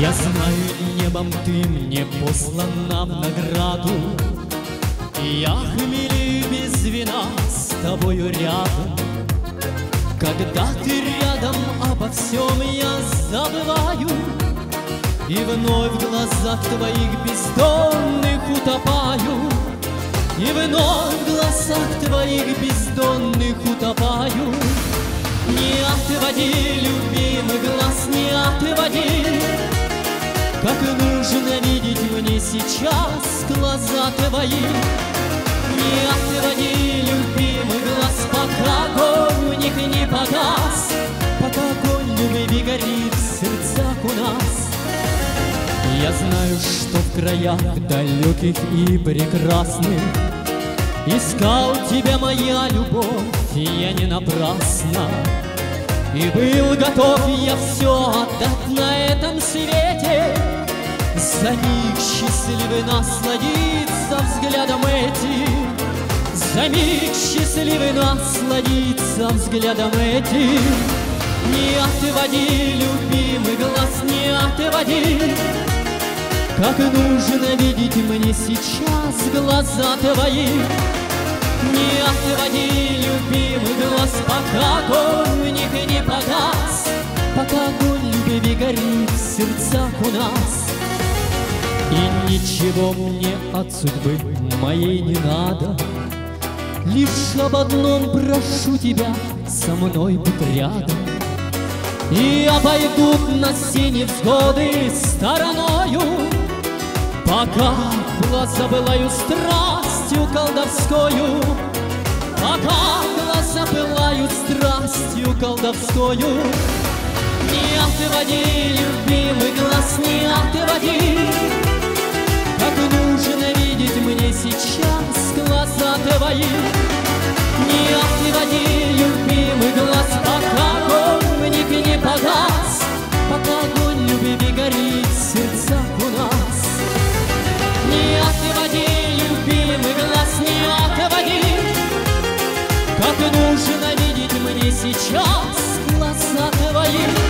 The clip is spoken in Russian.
Я знаю, небом ты мне послана в награду, и я хмелею без вина с тобою рядом. Когда ты рядом, обо всем я забываю, и вновь в глазах твоих бездонных утопаю, и вновь в глазах твоих бездонных утопаю. Не отводи, любимый глаз, не отводи, как нужно видеть мне сейчас глаза твои. Не отводи, любимый глаз, пока огонь в них не погас, пока огонь любви горит в сердцах у нас. Я знаю, что в краях далеких и прекрасных искал тебя, моя любовь, и я не напрасно. И был готов я все отдать на этом свете, за миг счастливый насладиться взглядом этим, за миг счастливый насладиться взглядом этим. Не отводи, любимый глаз, не отводи, как нужно видеть мне сейчас глаза твои. Не отводи, любимый глаз, пока огонь в них не погас, пока огонь любви горит в сердцах у нас. И ничего мне от судьбы моей не надо, лишь об одном прошу тебя со мной быть рядом. И обойдут нас все невзгоды стороною, пока глаза пылают страстью колдовскою, пока глаза пылают страстью колдовскою. Не отводи, любимый глаз, не отводи, как нужно видеть мне сейчас глаза твои. Не отводи, любимый глаз, пока огонь в них не погас, пока огонь любви горит в сердцах у нас. Не отводи, любимый глаз, не отводи, как нужно видеть мне сейчас глаза твои.